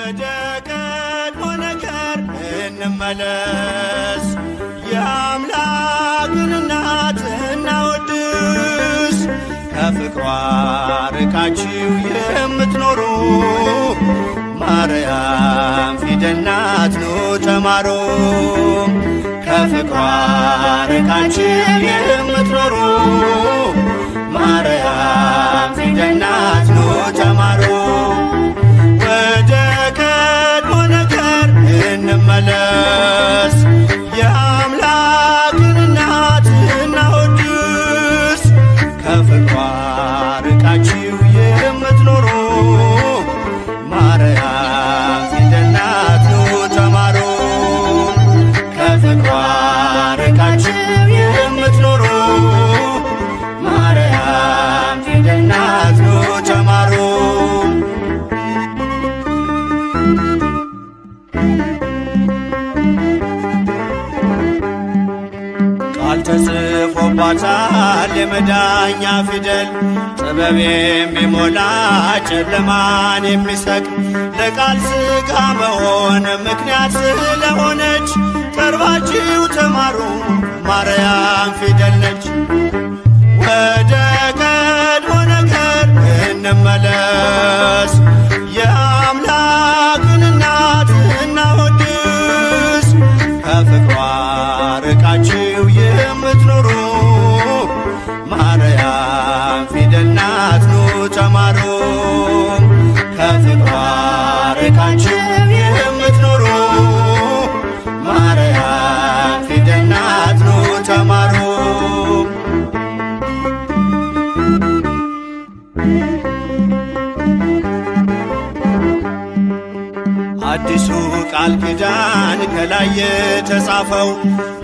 ወደ ቀድሞ ነገር እንመለስ፣ የአምላክን እናት እናወድስ። ከፍቅሯ ርቃችሁ የምትኖሩ ማርያም ፊደል ናት ኑ ተማሩ። ከፍቅሯ ርቃችሁ የምትኖሩ ማርያም ፊደል ናት ኑ ተማሩ። ወደ ቀድሞ ነገር እንመለስ፣ የአምላክን እናት እናወድስ። ከፍቅሯ ርቃችሁ የምትኖሩ ማርያም ፊደል ናት ኑ ተማሩ። ከፍቅሯ ርቃችሁ የምትኖሩ ማርያም ፊደል ናት ኑ ተማሩ። ቃል ተጽፎባታል የመዳኛ ፊደል፣ ጥበብ የሚሞላ ጨለማን የሚሰቅ ለቃል ሥጋ መሆን ምክንያት ስለሆነች ቀርባችሁ ተማሩ ማርያም ፊደል ነች። ወደ ቀድሞ ነገር እንመለስ፣ የአምላክን እናት እናወድስ። ከፍቅሯ ርቃችሁ የምትኖሩ ማርያም ፊደል ናት ኑ ተማሩ። ከፍቅሯ ርቃችሁ የምትኖሩ ማርያም ፊደል ናት ኑ ተማሩ። አዲሱ ቃል ኪዳን ከላይ የተጻፈው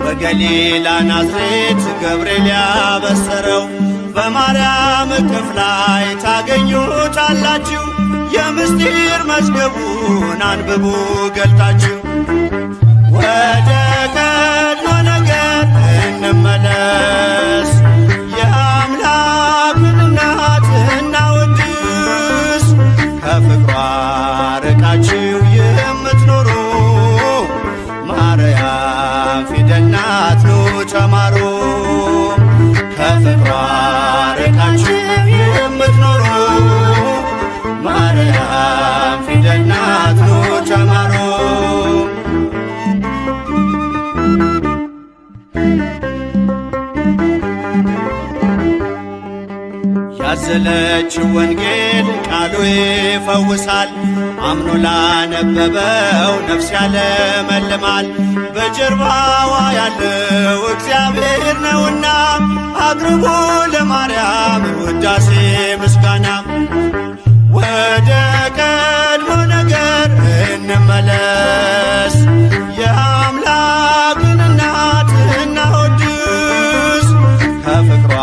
በገሊላ ናዝሬት ገብርኤል ያበሰረው፣ በማርያም እቅፍ ላይ ታገኙታላችሁ። የምስጢር መዝገቡን አንብቡ ገልጣችሁ። ወደ ቀድሞ ነገር እንመለስ፣ የአምላክን እናት እናወድስ። ከፍቅሯ ርቃችሁ የምትኖሩ ማርያም ፊደል ናት ኑ ተማሩ። ከፍቅሯ ርቃችሁ የምትኖሩ ማርያም ፊደል ናት ኑ ተማሩ። ያዘለችው ወንጌል ቃሉ ይፈውሳል፣ አምኖ ላነበበው ነፍስ ያለመልማል። በጀርባዋ ያለው እግዚአብሔር ነውና አቅርቡ ለማርያም ውዳሴ ምስጋና። ወደ ቀድሞ ነገር እንመለስ፣ የአምላክን እናት እናወድስ። ከፍቅሯ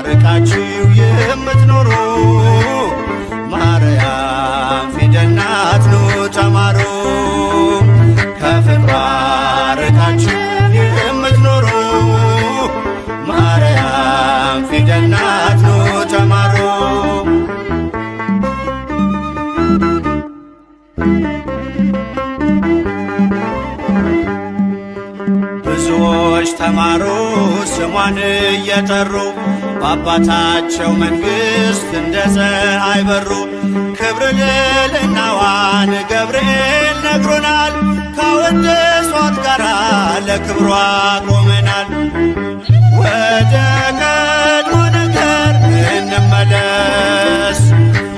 ርቃችሁ የምትኖሩ ማርያም ፊደል ናት ኑ ተማሩ። ከፍቅሯ ርቃችሁ የምትኖሩ ማርያም ፊደል ናት ኑ ተማሩ። ብዙዎች ተማሩ ስሟን እየጠሩ በአባታቸው መንግሥት እንደ ፀሐይ በሩ። ክብር ልዕልናዋን ገብርኤል ነግሮናል፣ ካወደሷት ጋራ ለክብሯ ቆመናል። ወደ ቀድሞ ነገር እንመለስ፣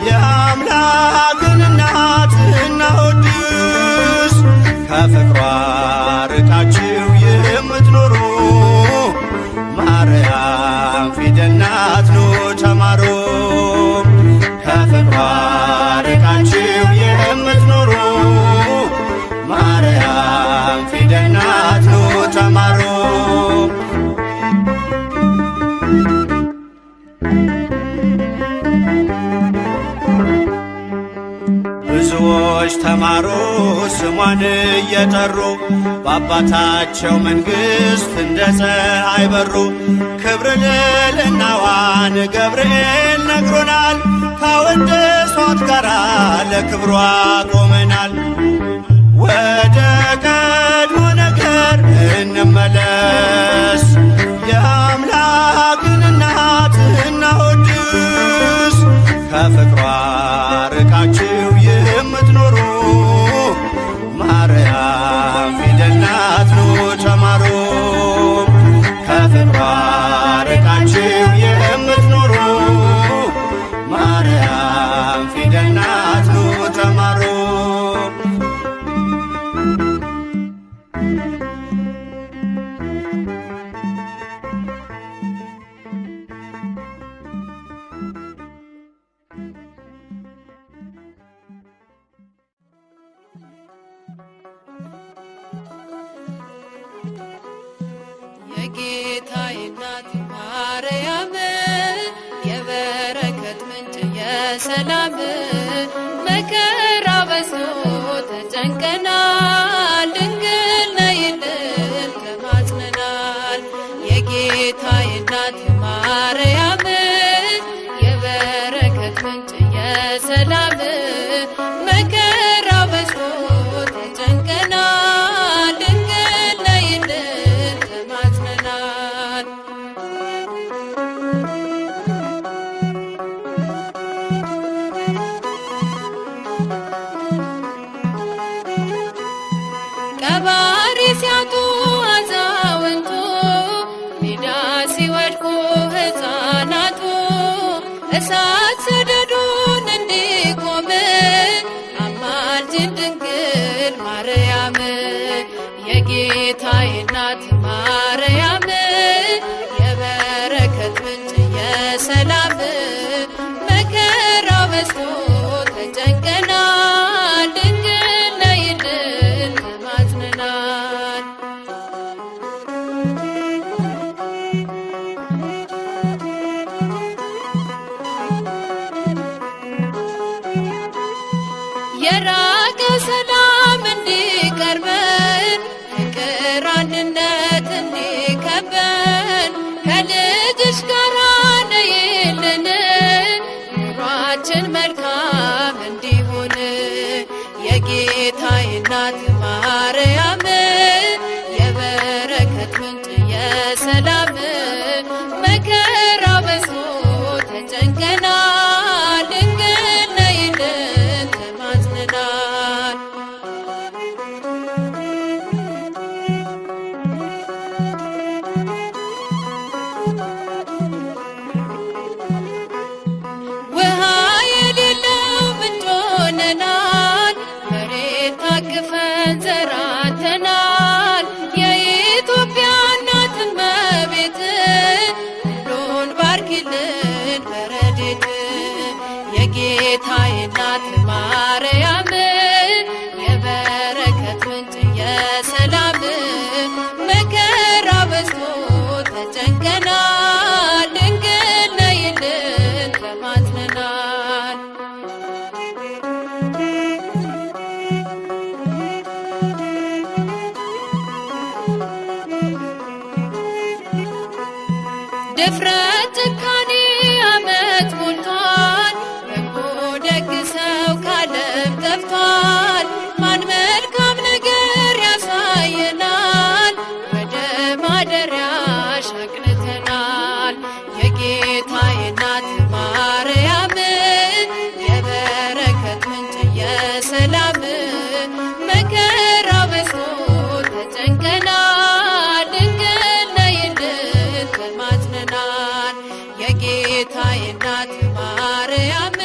የአምላክን እናት እናወድስ። ከፍቅሯ ርቃችሁ የምትኖሩ ማርያም ፊደል ናት ኑ ተማሩ። ከፍቅሯ ርቃችሁ የምትኖሩ ማርያም ፊደል ናት ኑ ተማሩ። ብዙዎች ተማሩ ስሟን እየጠሩ በአባታቸው መንግሥት እንደ ፀሐይ በሩ። ክብር ልዕልናዋን ገብርኤል ነግሮናል፣ ካወደሷት ከሞት ጋር ለክብሯ ቆመናል። ወደ ቀድሞ ነገር እንመለስ፣ የአምላክን እናት እናወድስ። ከፍቅሯ ርቃችሁ የምትኖሩ ማርያም ፊደል ናት ኑ ተማሩ። ከፍቅሯ ርቃችሁ የምትኖሩ ማርያም ፊደል ናት ኑ ተማሩ። የጌታዬ እናት ማርያም የበረከት ምንጭ የሰላም መከራ በዝቶ ተጨንቀናል፣ ድንግል ነይልን ተማጽነናል። የጌታዬ እናት ማርያም የበረከት ምንጭ የሰላም መከራ በዝቶ ተጨንቀናል፣ ድንግል ነይልን ተማጽነናል። ቀባሪ ሲያጡ አዛውንቱ ሜዳ ሲወድቁ ሕፃናቱ እሳት ሰደዱን እንዲቆም አማልጅን ድንግል ማርያም። የጌታዬ እናት ማርያም የበረከት ምንጭ የሰላም መከራ በዝቶ ተጨንቀናል፣ ድንግል ነይልን ተማጽነናል። የራቀ ሰላም እንዲቀርበን ፍቅር አንድነት እንዲከበን ከልጅሽ ጋር ነይልን ኑሯችን መልካም እንዲሆን። የጌታዬ እናት ማርያም የበረከት ምንጭ የሰላም መከራ በዝቶ ተጨንቀናል፣ ድንግል ነይልን ተማጽነናል። ውሃ የሌለው ምንጭ ሆነናል፣ መሬት ታቅፈን ዘራተናል። የኢትዮጵያ እናት እመቤት ሁሉን ባርኪልን በረድኤት። የጌታዬ እናት ማርያም የበረከት ምንጭ የሰላም መከራ በዝቶ ተጨንቀናል፣ ድንግል ነይልን ተማጽነናል። ድፍረት ጭካኔ ዓመት ሞልቷል፣ በጎ ደግ ሰው ካለም ጠፍቷል። ማን መልካም ነገር ያሳየናል፣ ወደ ማደሪያሽ አቅንተናል። የጌታዬ እናት ማርያም የበረከት ምንጭ የሰላም መከራ በዝቶ ተጨንቀናል፣ ድንግል ነይልን ተማጽነናል። የጌታዬ እናት ማርያም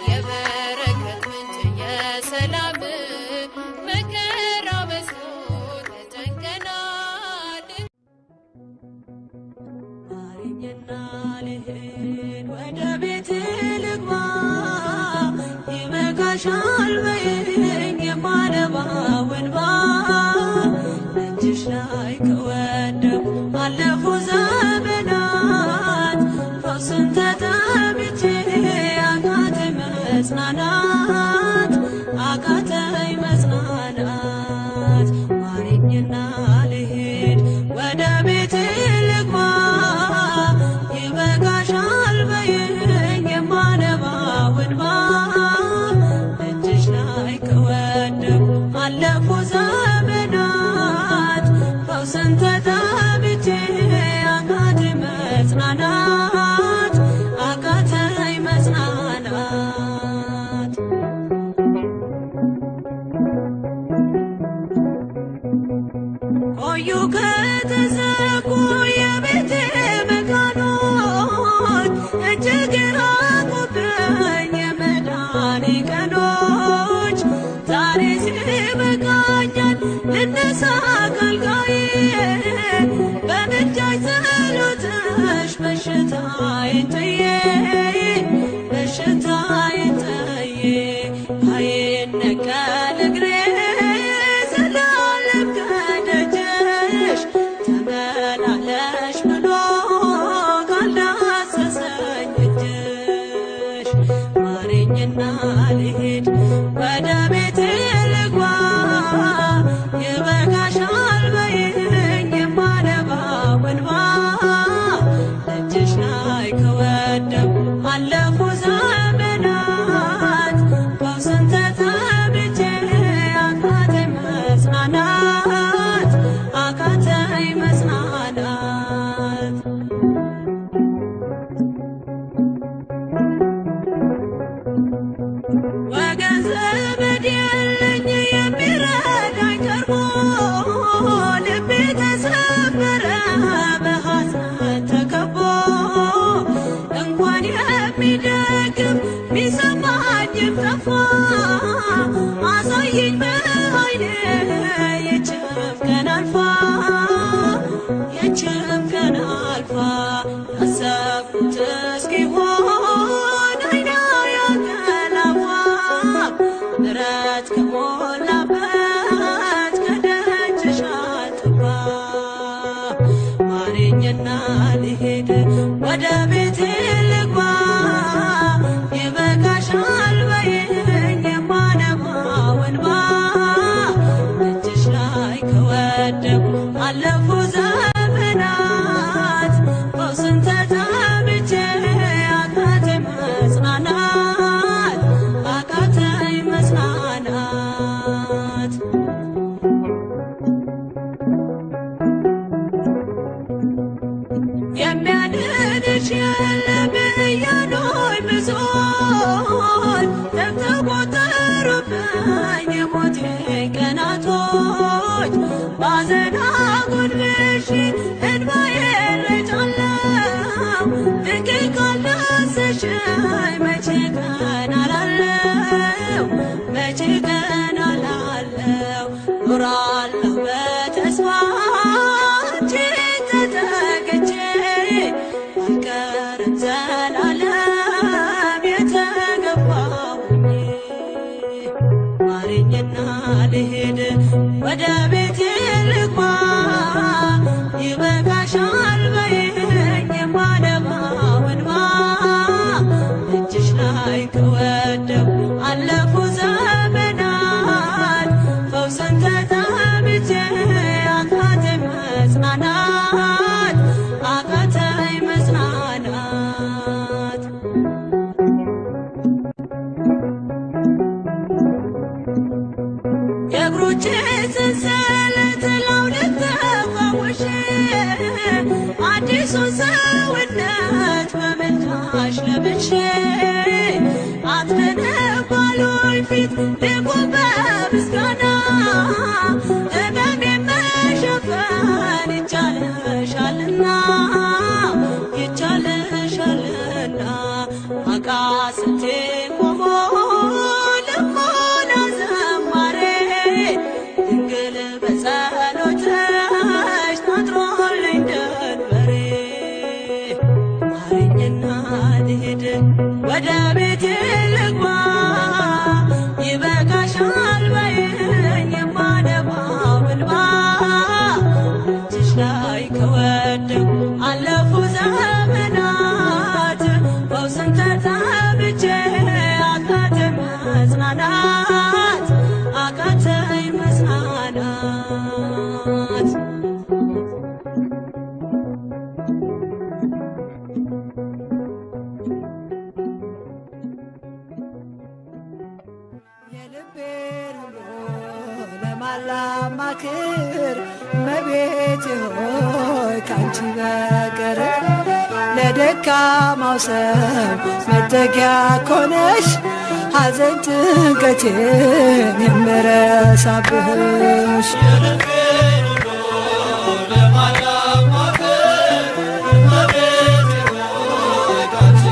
የበረከት ምንጭ የሰላም መከራ በዝቶ ተጨንቀናል። ማረኝና ልሂድ ወደ ቤት ልግባ፣ ይበቃሻል በይኝ የማነባው እንባ። እጅሽ ላይ ከወደቁ አለፉ ዘመናት፣ ፈውስን ተጠምቼ አቃተኝ መጽናናት፣ አቃተኝ መጽናናት። ማረኝና ልሂድ ወደ ቤት ልግባ፣ ይበቃሻል በይኝ የማነባው እንባ። እጅግ ራቁብኝ የመዳኔ ቀኖች ዛሬ ሲበቃኛል ልነሳ ከአልጋዬ በምልጃሽ ጸሎትሽ በሽታዬን ጥዬ በሽታዬን ጥዬ አይነቀል እግሬ ዘላለም ከደጅሽ ተመላለሽ ብሎ ካልዳሰሰኝ እጅሽ ማረኝና ልሂድ ወደ ቤቴ ልግባ ይበቃሻል በይኝ የማነባው እንባ እጅሽ ላይ ከወደኩ አለፉ ዘመናት ፈውስን ተጠምቼ አቃተኝ መጽናናት አቃተኝ መጽናናት ወገን ዘመድ የለኝ የሚረዳኝ ቀርቦ ልቤ ተሰበረ በሐዘን ተከቦ እንኳን የሚደግፍ ሚሰማኝም ጠፋ አሳየኝ በዓይኔ ይህችም ቀን አልፋ ይህችም ቀን አልፋ ያሰብኩት እስኪሆን አይኔ ያንቀላፋ ምሕረት ከሞላበት ከደጅሽ አልጠፋ ማረኝና ልሂድ ወደ ቤቴ ልግባ ይበቃሻል በይኝ የማነባው እንባ እጅሽ ላይ ከወደኩ አለፉ ዘመናት ፈውስን ተጠምቼ አቃተኝ መጽናናት አቃተኝ መጽናናት የሚያድንሽ የለም እያሉኝ ብዙዎች ተቆጠሩብኝ የሞቴ ቀናቶች ባዘን አጎንብሼ እንባዬን ረጫለሁ ድንግል ካልዳሰሽኝ መቼ ቀን አላለሁ መቼ ቀን አላለሁ ኖራለሁ በተስፋ አንቺን ተጠግቼ አልቀርም ዘላለም የተገባሁኝ ማረኝና ልሂድ ወደ ቤቴ ልግባ ይበቃሻል በይኝ የማነባው እንባ እጅሽ ላይ ከወደኩ አለፉ ዘመናት ፈውስን ተጠምቼ አቃተኝ መጽናናት አቃተኝ መጽናናት የእግሮቼ ሰንሰለት ላውልቅ ተፈውሼ አዲሱን ሰውነት በምልጃሽ ለብሼ አትነባሉኝ ፊት ልቁም በምስጋና ሕመሜን መሸፈን ይቻልሻልና ይቻልሻልና አቃስቴ ቆሞ ልሞላ ዘማሬ ድንግል በጸሎትሽ ታጥሮልኝ ደንበሬ ማረኝና ልሂድ ወደ ቤቴ ልግባ ይበቃሻል በይኝ የማነባው እንባ እጅሽ ላይ ከወደኩ አለፉ ዘመናት ፈውስን ተጠምቼ አቃተኝ መጽናናት አቃተኝ መጽናናት የልቤን ሁሉ ለማላማክር እመቤቴ ሆይ ካንቺ በቀር ለደካማው ሰው መጠጊያ ኮነሽ ሐዘን ጭንቀቴን የምረሳብሽ ለማላማክር እመቤቴ ሆይ ካንቺ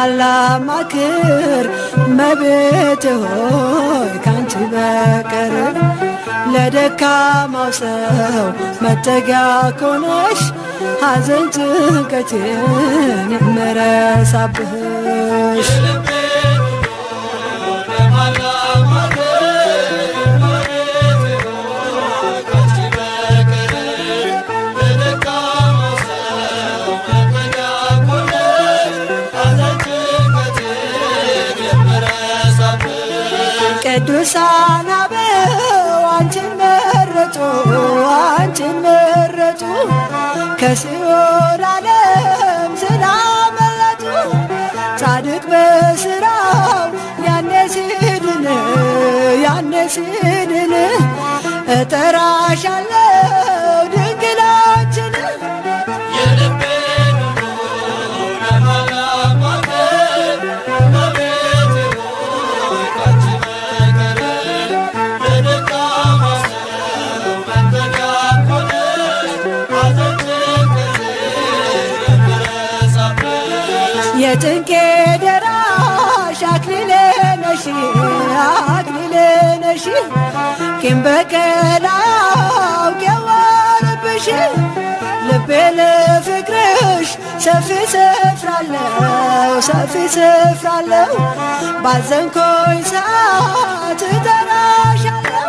ለማን ላማክር እመቤቴ ሆይ ካንቺ በቀር ለደካማው ሰው መጠጊያ ኮነሽ ሐዘን ጭንቀቴን የምረሳብሽ ቅዱሳን አበው አንቺን መረጡ አንቺን መረጡ ከሲኦል ዓለም ስላመለጡ ጻድቅ በሥራው ያኔ ሲድን እጠራሻለሁ ድንግላችን የጭንቄ ደራሽ አክሊሌ ነሽ አክሊሌ ነሽ ቂም በቀል አውቄዋለሁብሽ ልቤ ለፍቅርሽ ሰፊ ስፍራለው ባዘንኮኝ ሰዓት እጠራሻለሁ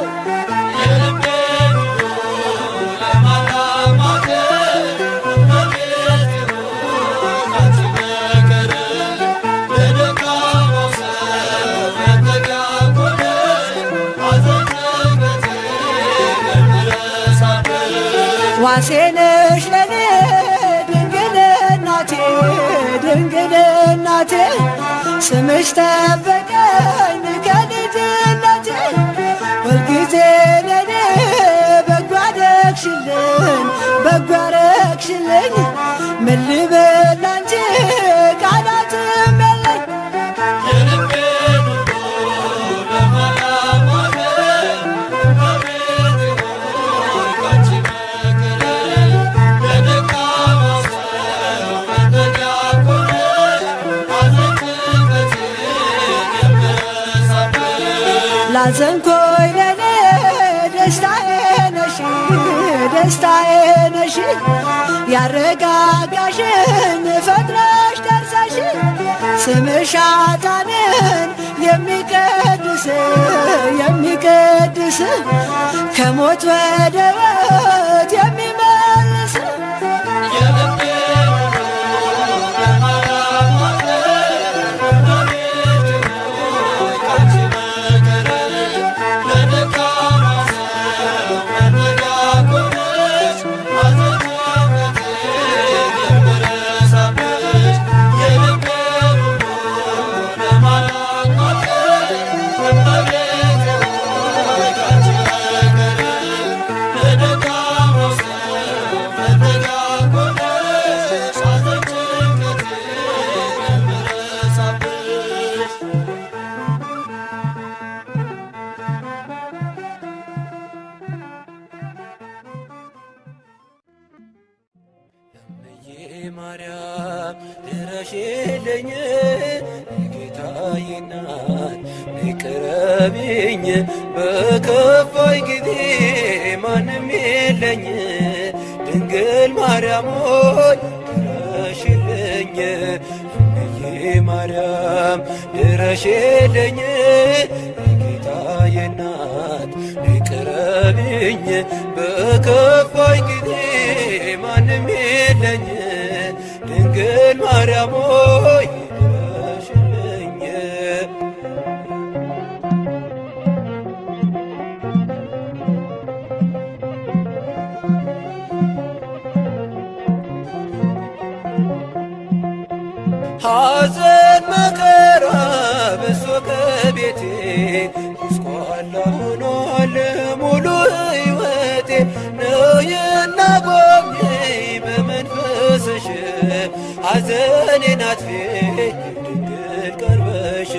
ዋሴ ነሽ ለኔ ድንግል እናቴ ስምሽ ጠበቀኝ ከልጅነቴ ሁልጊዜ ለኔ በጎ አደረግሽልኝ ምን ልበል አንቺ ቃላትም የለኝ ላዘንኮኝ ለኔ ደስታዬ ነሽ ያረጋጋሽኝ ፈጥነሽ ደርሰሽ ስምሽ ኃጥአንን የሚቀድስ ከሞት ወደ ሕይወት የሚመልስ ማርያም ድረሽልኝ ጌታዬ እናት ቅረቢኝ በከፋኝ ጊዜ ማንም የለኝ ድንግል ማርያም ሆይ ድረሽልኝ ማርያም ድረሽልኝ ጌታዬ እናት ቅረቢኝ በከፋኝ ጊዜ ማንም የለኝ ድንግል ማርያም ሆይ ድረሽልኝ ሐዘን መከራ በዝቶ ከቤቴ ጎስቋላ ሆኗል ሙሉ ሕይወቴ ነይና ጎብኚኝ በመንፈስሽ ሐዘኔን አጥፊኝ ድንግል ቀርበሽ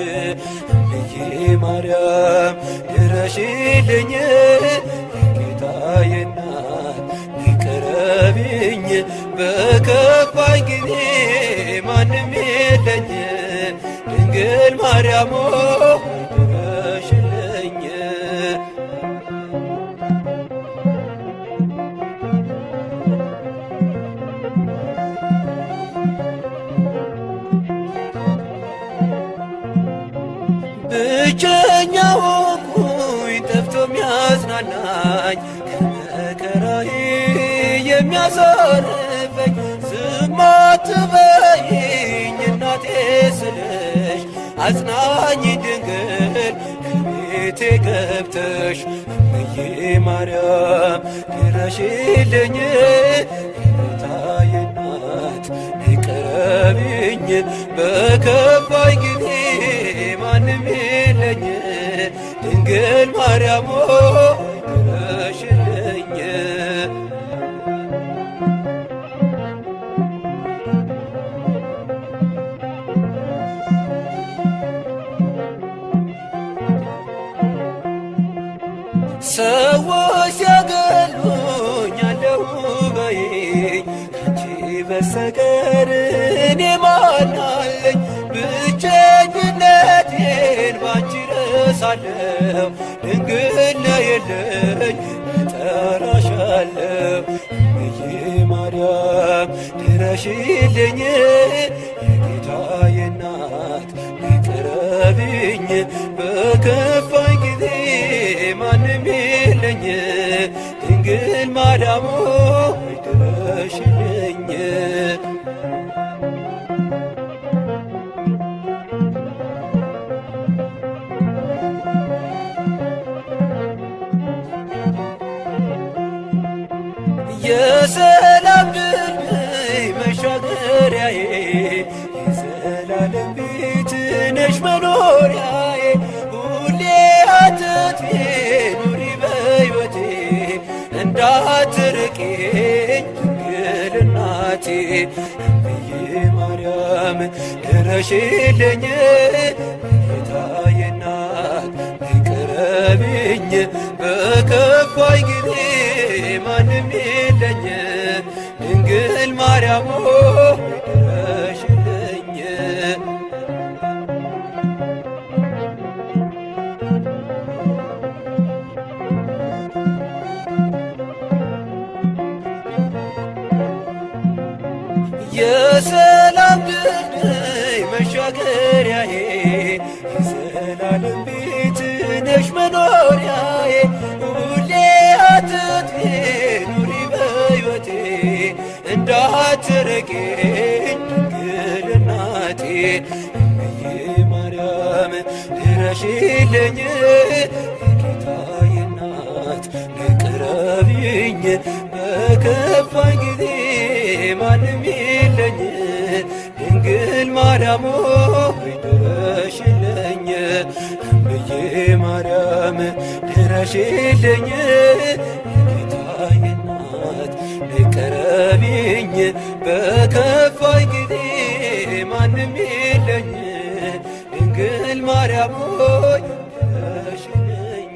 እምዬ ማርያም ድረሽልኝ ጌታዬ እናት ቅረቢኝ በከፋኝ ጊዜ ማንም የለኝ ድንግል ማርያም ድረሽልኝ። ብቸኛ ሆንኩኝ ጠፍቶ የሚያጽናናኝ ከመከራዬ የሚያሳርፈኝ ዝም አትበይኝ እናቴ ስልሽ አጽናኝ ድንግል ከቤቴ ገብተሽ እምዬ ማርያም ድረሽልኝ። ጌታዬ እናት ቅረቢኝ በከፋኝ ጊዜ ማንም የለኝ ድንግል ማርያም ድረሽልኝ። ሰዎች ሲያገሉኝ አለሁ በይኝ ካንቺ በስተቀር እኔ ማን አለኝ? ብቸኝነቴን ባንቺ ረሳለሁ ድንግል ነይልኝ እጠራሻለሁ። እምዬ ማርያም ድረሽልኝ የጌታዬ እናት ቅረቢኝ በከፋኝ ጊዜ ማንም የለኝ ድንግል ማርያም ድረሽልኝ። የሰላም ድልድይ መሻገሪያዬ የዘላለም ቤት ነሽ መኖሪያዬ ሁሌ አትጥፊ ኑሪ በሕይወቴ እንዳትርቂኝ ድንግል እናቴ። እምዬ ማርያም ድረሽልኝ ጌታዬ እናት ቅረቢኝ በከፋኝ ጊዜ ማንም የለኝ ድንግል ማርያም ድረሽልኝ። የሰላም ድልድይ መሻገሪያዬ የዘላለም ቤት ነሽ መኖሪያዬ ሁሌ አትጥፊ ኑሪ በሕይወቴ እንዳትርቂኝ ድንግል እናቴ። እምዬ ማርያም ድረሽልኝ የጌታዬ እናት ቅረቢኝ በከፋኝ ጊዜ ማንም የለኝ ድንግል ማርያም ድረሽልኝ። እምዬ ማርያም ድረሽልኝ የጌታዬ እናት ቅረቢኝ በከፋኝ ጊዜ ማንም የለኝ ድንግል ማርያም ድረሽልኝ።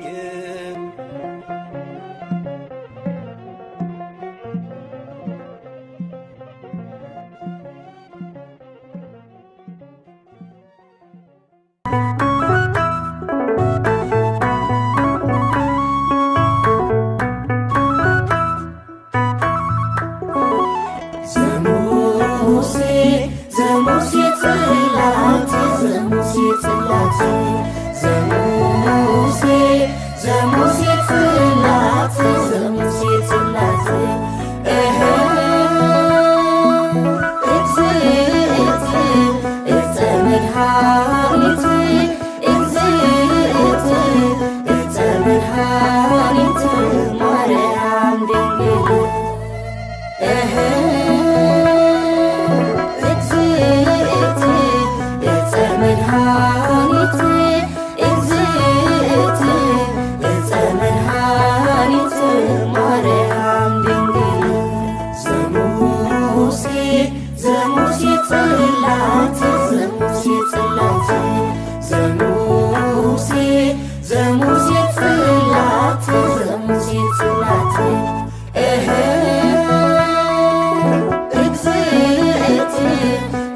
እግዝእት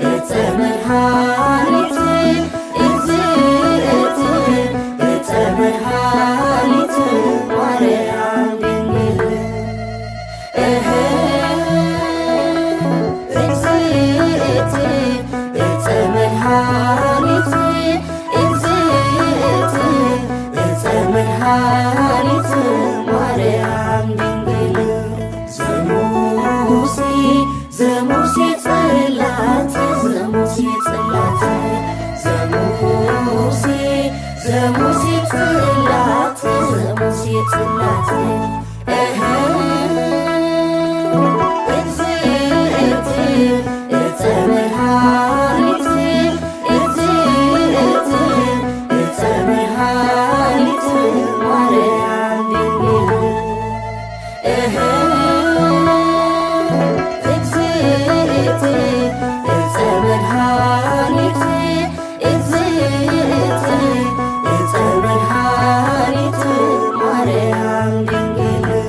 እፀ መድኃኒት ዘሙሴ ጽላት ዘሙሴ ጽላት እግዝእት ዕፀ መድኃኒት እግዝእት ዕፀ መድኃኒት ማርያም ድንግል እግዝእት ዕፀ መድኃኒት እግዝእት ዕፀ መድኃኒት ማርያም ድንግል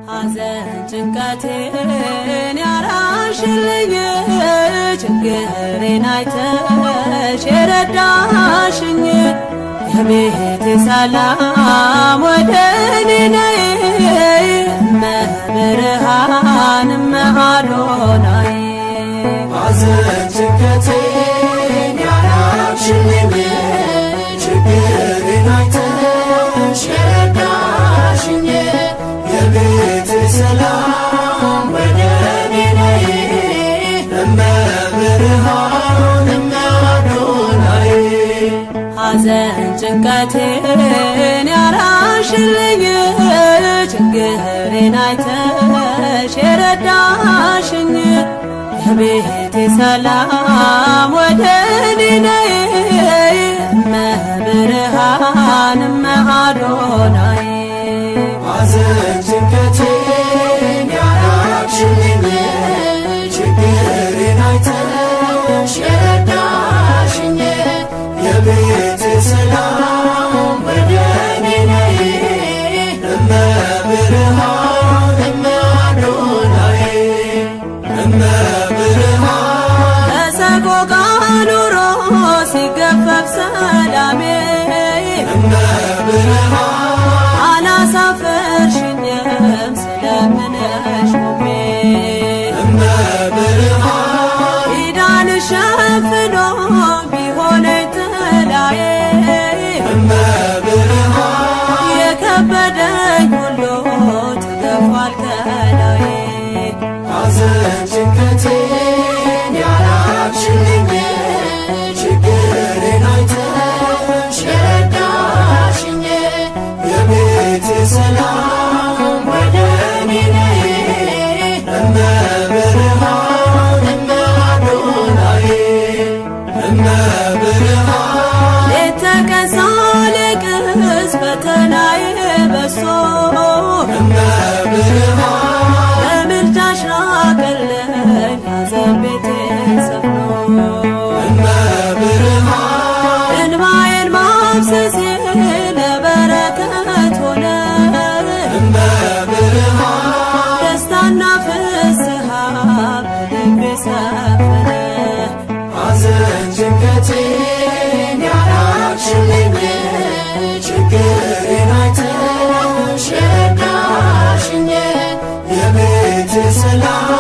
ሐዘን ጭንቀቴን ያራሽልኝ ችግሬን አይተሽ የረዳሽኝ የቤቴ ሰላም ወደ እኔ ነይ እመብርሃን እመአዶናይ ሐዘን ጭንቀቴን ያራቅሽልኝ ችግሬን አይተሽ የረዳሽኝ የቤቴ ሰላም ወደ እኔ ነይ እመብርሃን እመአዶናይ ሐዘን ጭንቀቴን ያራሽልኝ ችግሬን አይተሽ የረዳሽኝ የቤቴ ሰላም ወደ እኔ ነይ እመብርሃን እመአዶናይ ሐዘን ጭንቀቴን ያራቅሽልኝ ችግሬን አይተሽ የረዳሽኝ የቤቴ ሰላም ወደ እኔ ነይ እመብርሃን እመአዶናይ እመብርሃን በሰቆቃ ኑሮ ሲገፈፍ ሰላሜ እመብርሃን አላሳፈርሽኝም ስለምነሽ ቆሜ እመብርሃን ኪዳንሽ ሸፍኖ ቢሆነኝ ጥላዬ እመብርሃን የከበደኝ ሁሉ ተገፏል ከላዬ ሐዘን ጭንቀቴን ያራቅሽልኝ ችግሬን አይተሽ የረዳሽኝ የቤቴ ሰላም ወደ እኔ ነይ እመብርሃን እመአዶናይ እመብርሃን ሌት ተቀን ሳለቅስ ፈተናዬ በዝቶ እመብርሃን በምልጃሽ ራቀልኝ ሐዘን ቤቴን ሰፍኖ እመብርሃን እንባዬን ማፍሰሴ ለበረከት ሆነ እመብርሃን ደስታና ፍስሃ በልቤ ሰፈነ ሐዘን ጭንቀቴን ያራቅሽልኝ ችግሬን አይተሽ የረዳሽኝ የቤቴ ሰላም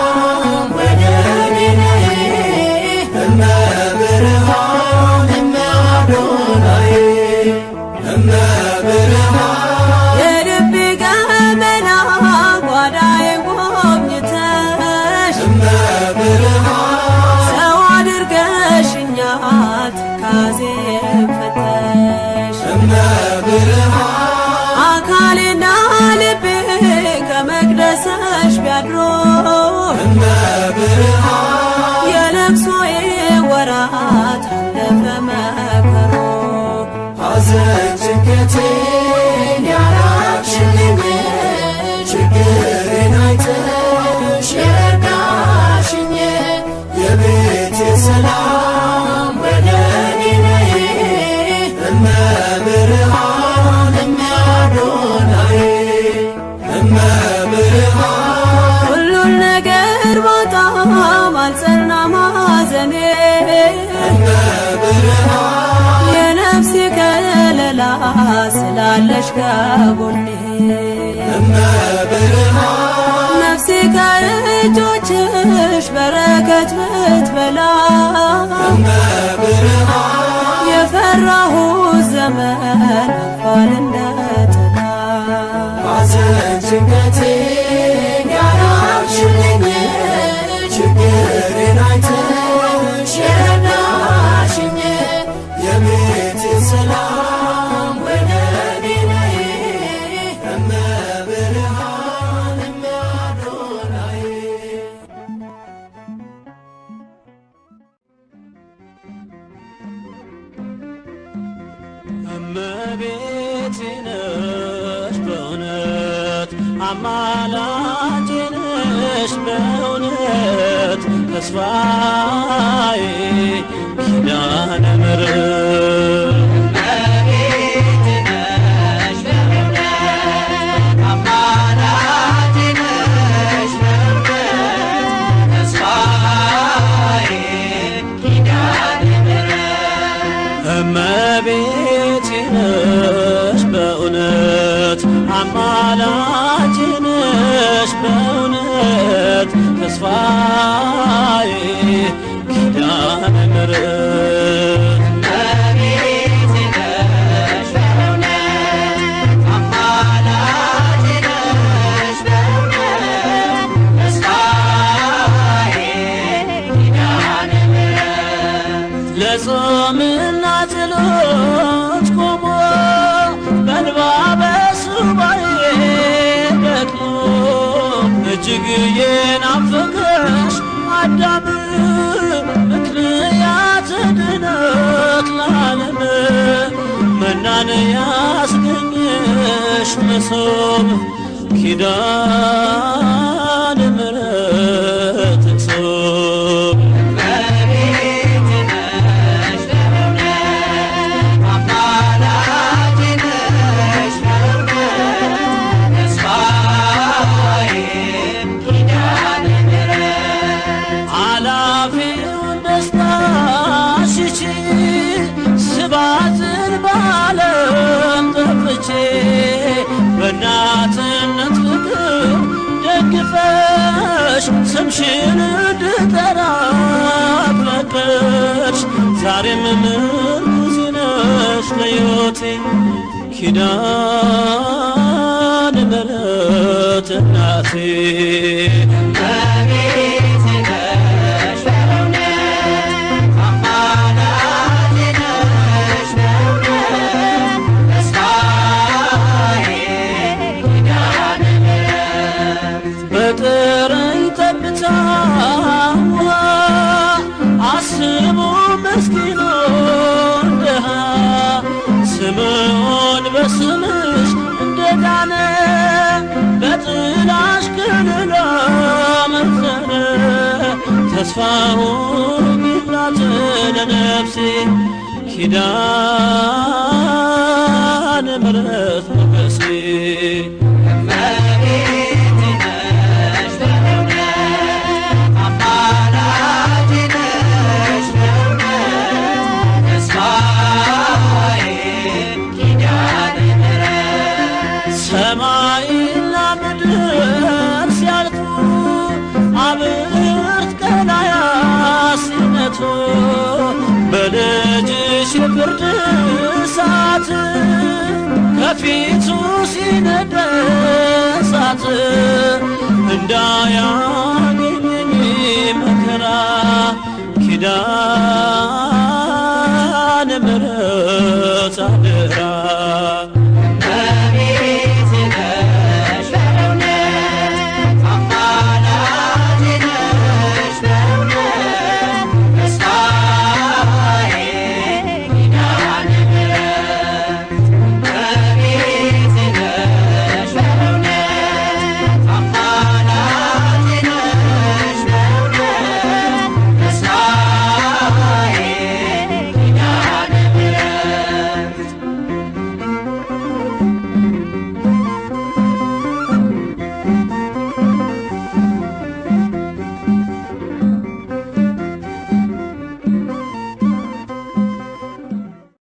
ወደ እኔ ነይ እመብርሃን እመአዶናይ እመብርሃን የልቤ ገመና ጓዳዬን ጎብኝተሽ እመብርሃን ሰው አድርገሽኛል ትካዜን ፈተሽ እመብርሃን አካሌና ልቤ ከመቅደስሽ ቢያድሮ እመብርሃን የለቅሶዬ ወራት አለፈ መከሮ ሐዘን ጭንቀቴን ያራቅሽልኝ ችግሬን አይተሽ የረዳሽኝ የቤቴ ሰላም ወደ እኔ ነይ እመብርሃን እመአዶናይ እመብርሃን ሁሉን ነገር ባጣም አልጸናም ሐዘኔ እመብርሃን የነፍሴ ከለላ አለሽ ከጎኔ እመብርሃን ነፍሴ ከእጆችሽ በረከት ብትበላ እመብርሃን የፈራሁት ዘመን አልፏል እንደ ጥላ ሐዘን ጭንቀቴን ያራቅሽልኝ ችግሬን አይተሽ የረዳሽኝ የቤቴ ሰላም ወደ እኔ ነይ እመብርሃን እመአዶናይ እመቤቴ ነሽ በእውነት አማላጄ ነሽ በእውነት ተስፋዬ ኪዳነ ምሕረት እመቤቴ ነሽ በእውነት አማላጄ ነሽ በእውነት ተስፋዬ ኪዳነ ምሕረት እመቤቴ ነሽ በእውነት አማላጄ ነሽ በእውነት ተስፋዬ ኪዳነ ምሕረት እመቤቴ ነሽ በእውነት አማላጄ ነሽ በእውነት ተስፋዬ ኪዳነ ምሕረት ለጾምና ጸሎት ቆሞ በእንባ በሱባኤ ደክሞ እጅግ የናፈቀሽ አዳም ምክንያት ድነት ለዓለም መናን ያስገኘሽ መሶብ ኪዳነ ምሕረት እጾም እመቤቴ ነሽ በእውነት አማላጄ ነሽ በእውነት ተስፋዬ ኪዳነ ምሕረት አላፊውን ደስታ ሽቺ ስባትን በዓለም ጠፍቼ በእናትነት ፍቅር ደግፈሽ ስምሽን እንድጠራ ፈቀድሽ ዛሬም ምርኩዜ ነሽ ለሕይወቴ ኪዳነ ምሕረት እናቴ እመቤቴ ነሽ በእውነት አማላጄ ነሽ በእውነት ተስፋዬ ኪዳነ ምሕረት በጥረኝ ጠብታ ውሃ አስቡ ምስኪኑን ድሃ ስምዖን በስምሽ እንደዳነ በጥላሽ ከለላ መከረ ተስፋውን ይላት ለነፍሴ ኪዳነ ምሕረት ሞገሴ እመቤቴ ነሽ በእውነት አማላጄ ነሽ በእውነት ተስፋዬ ኪዳነ ምሕረት ሰማይና ምድር ሲያልፉ አብርት ቀላያት ሲነቱ በልጅሽ የፍርድ እሳት ከፊቱ ሲነድ እሳት እንዳያገኘኝ መከራ ኪዳነ ምሕረት አደራ